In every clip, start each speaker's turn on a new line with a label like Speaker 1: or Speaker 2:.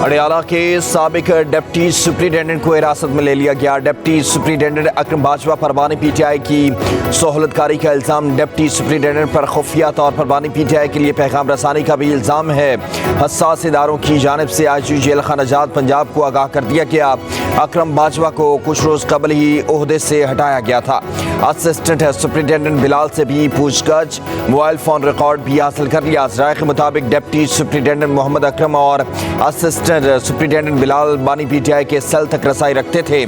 Speaker 1: अडयाला के साबिक deputy superintendent को हिरासत में ले लिया गया। डिप्टी सुप्रिंटेंडेंट अकरम बाजवा पर बानी पीटीआई की सोहलतकारी का इल्ज़ाम। डिप्टी सुप्रिंटेंडेंट पर खुफिया तौर पर बानी पीटीआई के लिए पैगाम रसानी का भी इल्ज़ाम है। हसास इदारों की जानिब से आईजी जेल खाना जात पंजाब को आगाह कर दिया गया। अकरम बाजवा को कुछ रोज़ कबल ही ओहदे से हटाया गया था। असिस्टेंट सुप्रिंटेंडेंट बिलाल से भी पूछताछ, मोबाइल फ़ोन रिकॉर्ड भी हासिल कर लिया। ज़राए के मुताबिक डिप्टी सुप्रिंटेंडेंट मोहम्मद अकरम और असिस्टेंट सुप्रिंटेंडेंट बिलाल बानी पीटीआई के सेल तक रसाई रखते थे।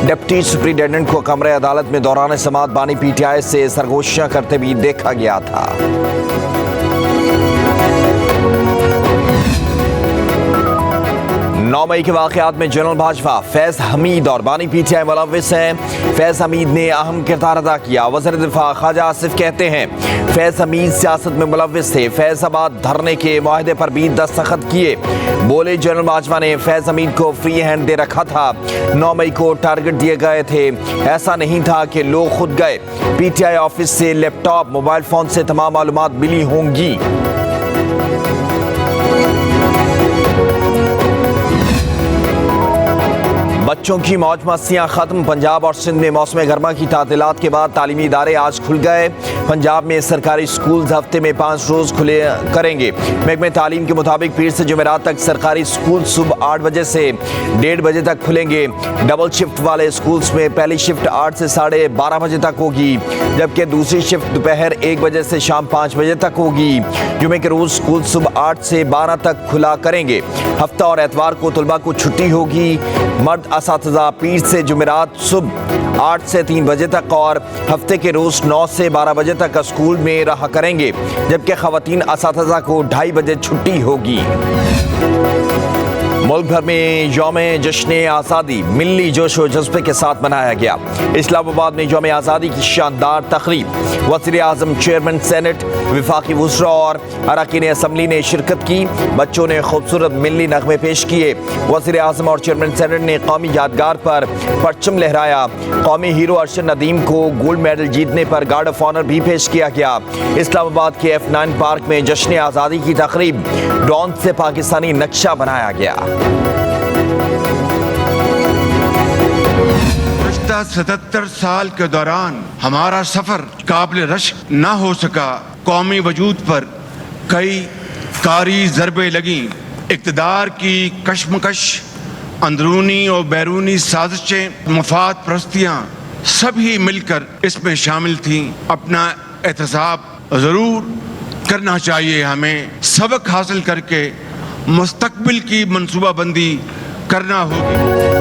Speaker 1: डिप्टी सुप्रिंटेंडेंट को कमरे अदालत में दौरान समाअत बानी पीटीआई से सरगोशियां करते भी देखा गया था। 9 मई के वाक़यात में जनरल भाजपा फैज हमीद और बानी पीटीआई मुलव्विस हैं। फैज हमीद ने अहम किरदार अदा किया। वज़ीर दिफा ख्वाजा आसिफ कहते हैं फैज हमीद सियासत में मुलव्विस थे। फैज़ाबाद धरने के मुआहदे पर भी दस्तखत किए। बोले जनरल भाजपा ने फैज हमीद को फ्री हैंड दे रखा था। 9 मई को टारगेट दिए गए थे। ऐसा नहीं था कि लोग खुद गए। पीटीआई ऑफिस से लैपटॉप, मोबाइल फ़ोन से तमाम मालूमात मिली होंगी। बच्चों की मौज मस्तियाँ खत्म। पंजाब और सिंध में मौसम गर्मा की तातीलात के बाद तालीमी इदारे आज खुल गए। पंजाब में सरकारी स्कूल हफ्ते में 5 रोज़ खुले करेंगे। महकमे तालीम के मुताबिक पीर से जुमेरात तक सरकारी स्कूल सुबह 8 बजे से 1:30 बजे तक खुलेंगे। डबल शिफ्ट वाले स्कूल्स में पहली शिफ्ट 8 से 12:30 बजे तक होगी, जबकि दूसरी शिफ्ट दोपहर 1 बजे से शाम 5 बजे तक होगी। जुमे के रोज़ स्कूल सुबह 8 से 12 तक खुला करेंगे। हफ्ता और एतवार को तलबा को छुट्टी होगी। मर्द असातिज़ा पीर से जुमेरात सुबह 8 से 3 बजे तक और हफ्ते के रोज़ 9 से 12 बजे तक स्कूल में रहा करेंगे, जबकि ख़वातीन असातिज़ा को 2:30 बजे छुट्टी होगी। मुल्क भर में यौम जश्न आज़ादी मिली जोश व जज्बे के साथ मनाया गया। इस्लामाबाद में यौम आज़ादी की शानदार तकरीब वज़ीर आज़म, चेयरमैन सेनेट, वफाकी वज़रा और अरकान असम्बली ने शिरकत की। बच्चों ने खूबसूरत मिली नगमे पेश किए। वज़ीर आज़म और चेयरमैन सेनेट ने कौमी यादगार पर परचम लहराया। कौमी हीरो अरशद नदीम को गोल्ड मेडल जीतने पर गार्ड ऑफ ऑनर भी पेश किया गया। इस्लामाबाद के F9 पार्क में जश्न आज़ादी की तकरीब ड्रोन से पाकिस्तानी नक्शा बनाया गया।
Speaker 2: 77 साल के दौरान हमारा सफर काबिल रश्क न हो सका। कौमी वजूद पर कई कारी ज़रबे लगी। इक़्तिदार की कशमकश, अंदरूनी और बैरूनी साजिशें, मफाद परस्तियाँ सभी मिलकर इसमें शामिल थीं। अपना एहतसाब ज़रूर करना चाहिए। हमें सबक हासिल करके मुस्तक़बिल की मनसूबाबंदी करना होगी।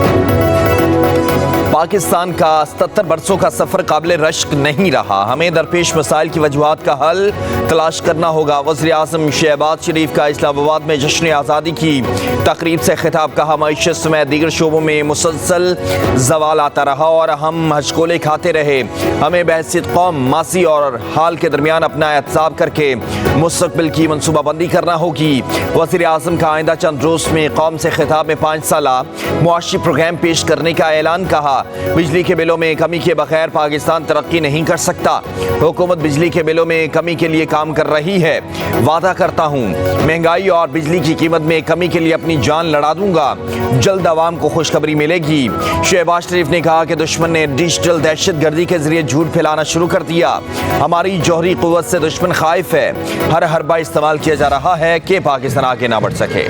Speaker 1: पाकिस्तान का 77 बरसों का सफ़र काबिल रश्क नहीं रहा। हमें दरपेश मसाइल की वजूहात का हल तलाश करना होगा। वज़ीर आज़म शहबाज शरीफ का इस्लामाबाद में जश्न आज़ादी की तकरीब से खिताब। कहा मईशत समेत दीगर शोबों में मुसलसल जवाल आता रहा और हम हचकोले खाते रहे। हमें बहसीत कौम मासी और हाल के दरमियान अपना एहतसाब करके मुस्तक़बिल की मनसूबाबंदी करना होगी। वज़ीर आज़म का आइंदा चंद रोज़ में कौम से खिताब में 5 साला मुआशी प्रोग्राम पेश करने का ऐलान। कहा बिजली के बिलों में कमी के बगैर पाकिस्तान तरक्की नहीं कर सकता। हुकूमत बिजली के बिलों में कमी के लिए काम कर रही है। वादा करता हूँ महंगाई और बिजली की कीमत में कमी के लिए अपनी जान लड़ा दूंगा। जल्द आवाम को खुशखबरी मिलेगी। शहबाज शरीफ ने कहा कि दुश्मन ने डिजिटल दहशतगर्दी के जरिए झूठ फैलाना शुरू कर दिया। हमारी जौहरी कुव्वत से दुश्मन खाइफ है। हर हरबा इस्तेमाल किया जा रहा है कि पाकिस्तान आगे ना बढ़ सके।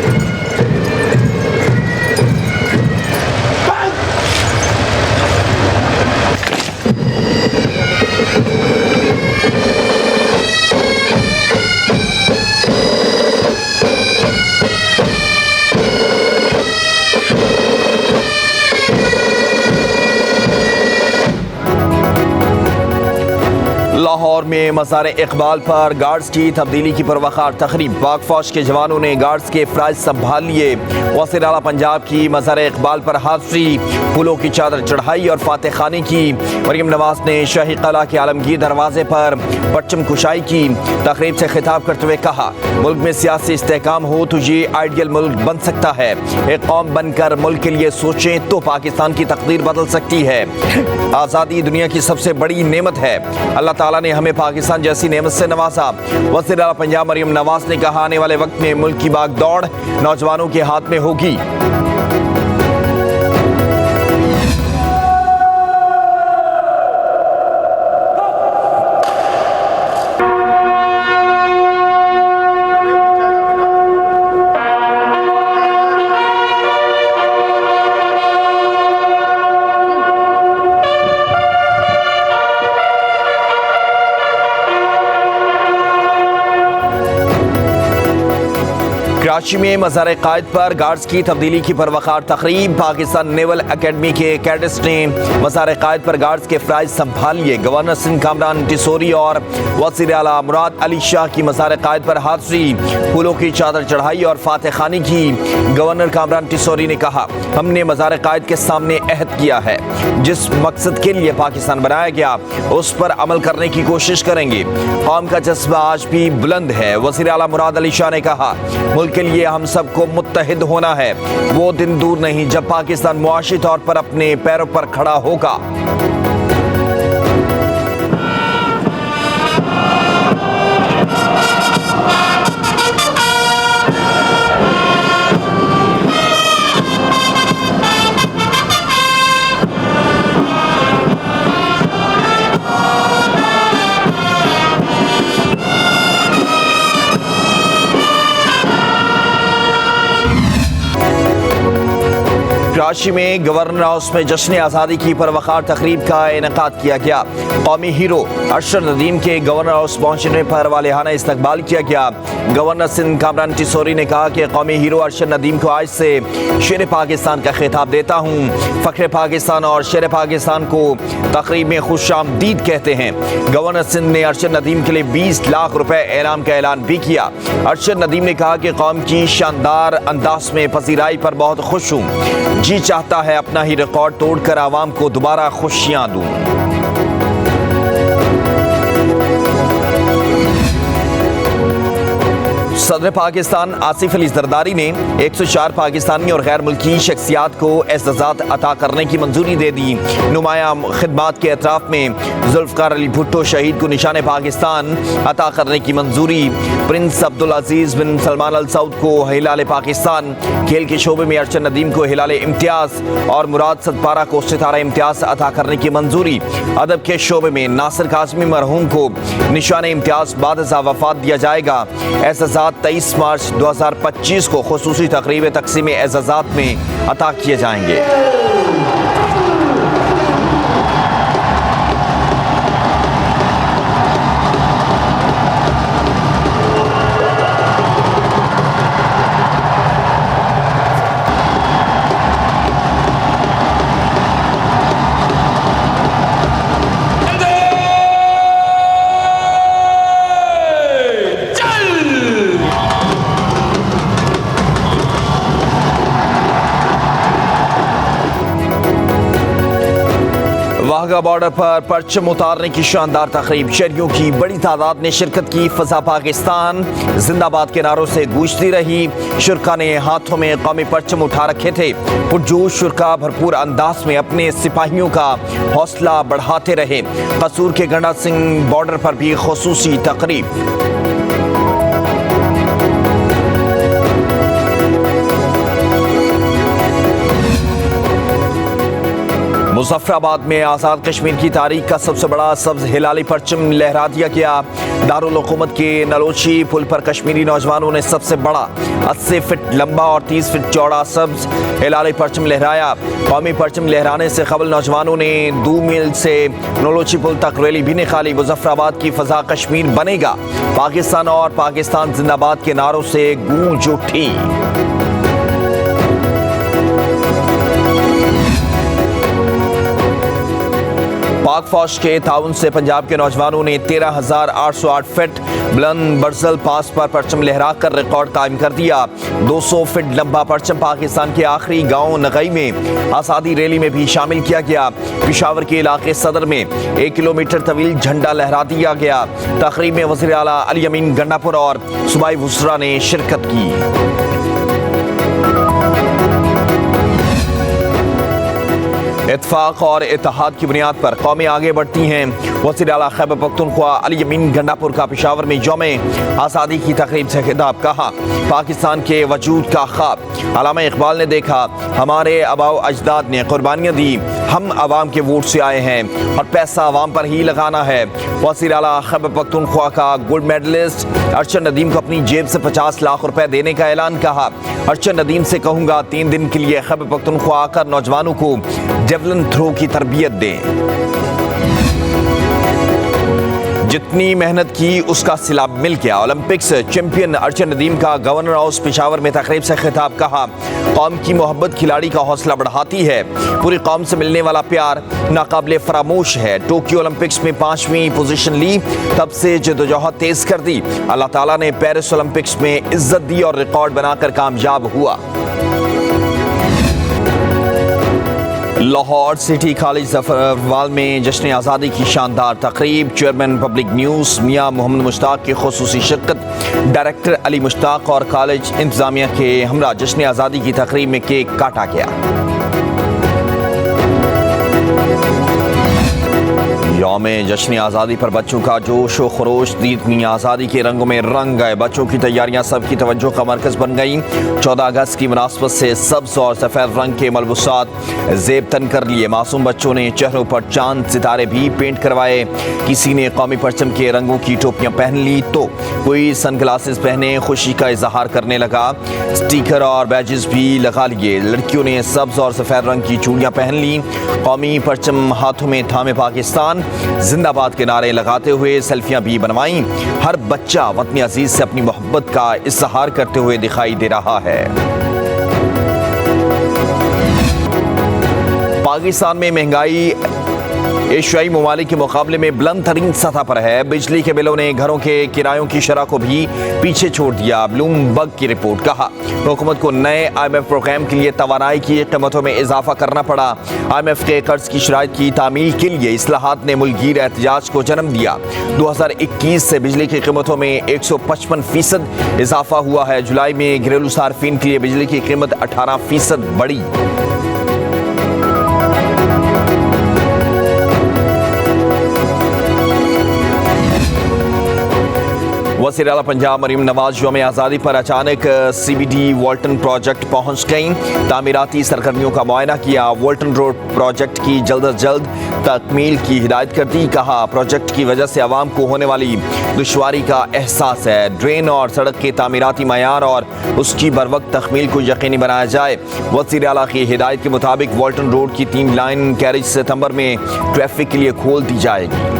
Speaker 1: लाहौर में मज़ार इकबाल पर गार्ड्स की तब्दीली की पुरवकार तकरीब। पाक फौज के जवानों ने गार्ड्स के फ़राइज़ संभाल लिए। वज़ीर आला पंजाब की मज़ार इकबाल पर हाज़री, फूलों की चादर चढ़ाई और फातह खानी की। मरीम नवाज़ ने शाही क़ला के आलमगीर दरवाज़े पर परचम कुशाई की। तकरीब से खिताब करते हुए कहा मुल्क में सियासी इस्तेहकाम हो तो ये आइडियल मुल्क बन सकता है। एक कौम बनकर मुल्क के लिए सोचें तो पाकिस्तान की तकदीर बदल सकती है। आज़ादी दुनिया की सबसे बड़ी नेमत है। अल्लाह ताला ने हमें पाकिस्तान जैसी नेमत से नवाजा। वज़ीर आला पंजाब मरियम नवाज ने कहा, आने वाले वक्त में मुल्क की बागदौड़ नौजवानों के हाथ में होगी। कराची में मज़ार कायद पर गार्ड्स की तब्दीली की परवकार तकरीब। पाकिस्तान नेवल अकेडमी के कैडेट्स ने मज़ार कायद पर गार्ड्स के फ़राइज़ संभाल लिए। गवर्नर सिंध कामरान टिसोरी और वज़ीर आला मुराद अली शाह की मज़ार कायद पर हाज़री, फूलों की चादर चढ़ाई और फातह खानी की। गवर्नर कामरान टिसोरी ने कहा, हमने मज़ार कायद के सामने अहद किया है, जिस मकसद के लिए पाकिस्तान बनाया गया उस पर अमल करने की कोशिश करेंगे। कौम का जज्बा आज भी बुलंद है। वज़ीर आला मुराद अली शाह ने कहा, मुल्क के लिए हम सबको मुत्तहिद होना है। वो दिन दूर नहीं जब पाकिस्तान मुआशी तौर पर अपने पैरों पर खड़ा होगा। कराची में गवर्नर हाउस में जश्न आज़ादी की परवकार तकरीब का इनेकाद किया गया। कौमी हीरो अरशद नदीम के गवर्नर हाउस पहुंचने पर वालिहाना इस्तकबाल किया गया। गवर्नर सिंध कामरान टिसोरी ने कहा कि कौमी हीरो अरशद नदीम को आज से शेर पाकिस्तान का खिताब देता हूँ। फ़ख्र पाकिस्तान और शेर पाकिस्तान को तकरीब में खुशामदीद कहते हैं। गवर्नर सिंध ने अरशद नदीम के लिए 20 लाख रुपए इनाम का ऐलान भी किया। अरशद नदीम ने कहा कि कौम की शानदार अंदाज में पजीराई पर बहुत खुश हूँ। जी चाहता है अपना ही रिकॉर्ड तोड़कर आवाम को दोबारा खुशियां दूं। सदर पाकिस्तान आसिफ अली जरदारी ने 104 पाकिस्तानी और गैर मुल्की शख्सियात को एज़ाज़ात अता करने की मंजूरी दे दी। नुमाया खिदमात के एतराफ़ में जुल्फ़कार अली भुट्टो शहीद को निशान पाकिस्तान अता करने की मंजूरी। प्रिंस अब्दुल अजीज़ बिन सलमान अल सऊद को हिलाल पाकिस्तान, खेल के शोबे में अरशद नदीम को हिलाल इम्तियाज़ और मुराद सदपारा को सितारा इम्तियाज़ अता करने की मंजूरी। अदब के शोबे में नासिर काज़मी मरहूम को निशान इम्तियाज़ बाद वफ़ात दिया जाएगा। एज़ाज़ात 23 मार्च 2025 को खुसूसी तकरीब तक़सीम एज़ाज़ात में अता किए जाएंगे। वाघा बॉर्डर पर परचम उतारने की शानदार तकरीब, शहरियों की बड़ी तादाद ने शिरकत की। फजा पाकिस्तान जिंदाबाद के नारों से गूंजती रही। शुरका ने हाथों में कौमी परचम उठा रखे थे। पुरजोश शुरका भरपूर अंदाज में अपने सिपाहियों का हौसला बढ़ाते रहे। कसूर के गंडा सिंह बॉर्डर पर भी खुसूसी तकरीब। मुजफ्फराबाद में आज़ाद कश्मीर की तारीख का सबसे बड़ा सब्ज हिलाली परचम लहरा दिया गया। दारुल हुकूमत के नलोची पुल पर कश्मीरी नौजवानों ने सबसे बड़ा 80 फीट लंबा और 30 फीट चौड़ा सब्ज हिलाली परचम लहराया। कौमी परचम लहराने से कबल नौजवानों ने 2 मील से नलोची पुल तक रैली भी निकाली। मुजफ्फराबाद की फजा कश्मीर बनेगा, पाकिस्तान और पाकिस्तान जिंदाबाद के नारों से गूंज उठी। पाक फौज के ताउन से पंजाब के नौजवानों ने 13,808 फीट बुलंद बर्जल पास पर परचम लहरा कर रिकॉर्ड कायम कर दिया। 200 फीट लंबा परचम पाकिस्तान के आखिरी गांव नगई में आज़ादी रैली में भी शामिल किया गया। पिशावर के इलाके सदर में 1 किलोमीटर तवील झंडा लहरा दिया गया। तकरीब में वज़ीर आला अली अमीन गंडापुर और सूबाई वुज़रा ने शिरकत की। इत्तेफाक और इत्तेहाद की बुनियाद पर कौमें आगे बढ़ती हैं। वज़ीर आला खैबर पख्तूनख्वा अली अमीन गंडापुर का पेशावर में यौम आज़ादी की तकरीब से खिताब। कहा, पाकिस्तान के वजूद का ख्वाब अल्लामा इकबाल ने देखा, हमारे आबाओ अजदाद ने कुर्बानियाँ दी, हम आवाम के वोट से आए हैं और पैसा आवाम पर ही लगाना है। वज़ीर आला खैबर पख्तूनख्वा का गोल्ड मेडलिस्ट अरशद नदीम को अपनी जेब से 50 लाख रुपए देने का ऐलान। कहा, अरशद नदीम से कहूँगा 3 दिन के लिए खैबर पख्तूनख्वा आकर नौजवानों को जेवलिन थ्रो की तरबियत दें। जितनी मेहनत की उसका सिला मिल गया। ओलंपिक्स चैंपियन अरशद नदीम का गवर्नर हाउस पेशावर में तकरीब से खिताब। कहा, कौम की मोहब्बत खिलाड़ी का हौसला बढ़ाती है, पूरी कौम से मिलने वाला प्यार नाकाबिले फरामोश है। टोक्यो ओलंपिक्स में 5वीं पोजीशन ली, तब से जदोजहद तेज कर दी। अल्लाह ताला ने पेरिस ओलंपिक्स में इज्जत दी और रिकॉर्ड बनाकर कामयाब हुआ। लाहौर सिटी कॉलेज जफरवाल में जश्न आज़ादी की शानदार तकरीब। चेयरमैन पब्लिक न्यूज़ मियाँ मोहम्मद मुश्ताक की खुसूसी शिरकत, डायरेक्टर अली मुश्ताक और कॉलेज इंतजामिया के हमरा जश्न आज़ादी की तकरीब में केक काटा गया। यौम जश्न आज़ादी पर बच्चों का जोश व खरोश, दीनी आज़ादी के रंगों में रंग गए। बच्चों की तैयारियां सबकी तवज्जो का मरकज़ बन गई। 14 अगस्त की मुनासबत से सब्ज़ और सफ़ेद रंग के मलबूसात ज़ेब तन कर लिए। मासूम बच्चों ने चेहरों पर चांद सितारे भी पेंट करवाए। किसी ने कौमी परचम के रंगों की टोपियाँ पहन ली तो कोई सनग्लासेस पहने खुशी का इजहार करने लगा। स्टिकर और बैजेस भी लगा लिए। लड़कियों ने सब्ज़ और सफ़ेद रंग की चूड़ियाँ पहन ली। कौमी परचम हाथों में थामे पाकिस्तान जिंदाबाद के नारे लगाते हुए सेल्फियां भी बनवाईं। हर बच्चा वतन अजीज से अपनी मोहब्बत का इजहार करते हुए दिखाई दे रहा है। पाकिस्तान में महंगाई एशियाई ममालिक के मुकाबले में बुलंद तरीन सतह पर है। बिजली के बिलों ने घरों के किरायों की शरह को भी पीछे छोड़ दिया। ब्लूमबर्ग की रिपोर्ट। कहा, हुकूमत को नए IMF प्रोग्राम के लिए तवानाई की कीमतों में इजाफा करना पड़ा। IMF के कर्ज की शराइत की तामील के लिए इस्लाहात ने मुल्कगीर एहतजाज को जन्म दिया। 2021 से बिजली की कीमतों में 155% इजाफा हुआ है। जुलाई में घरेलू सार्फिन के लिए बिजली की कीमत 18% बढ़ी। वज़ीर आला पंजाब मरीम नवाज यौम आज़ादी पर अचानक CBD वॉल्टन प्रोजेक्ट पहुंच गईं। तामीराती सरगर्मियों का मुआयना किया। वॉल्टन रोड प्रोजेक्ट की जल्द अज जल्द तकमील की हिदायत कर दी। कहा, प्रोजेक्ट की वजह से आवाम को होने वाली दुश्वारी का एहसास है। ड्रेन और सड़क के तामीराती मयार और उसकी बरवक्त तकमील को यकीनी बनाया जाए। वज़ीर आला की हिदायत के मुताबिक वॉल्टन रोड की 3 लाइन कैरेज सितंबर में ट्रैफिक के लिए खोल दी जाएगी।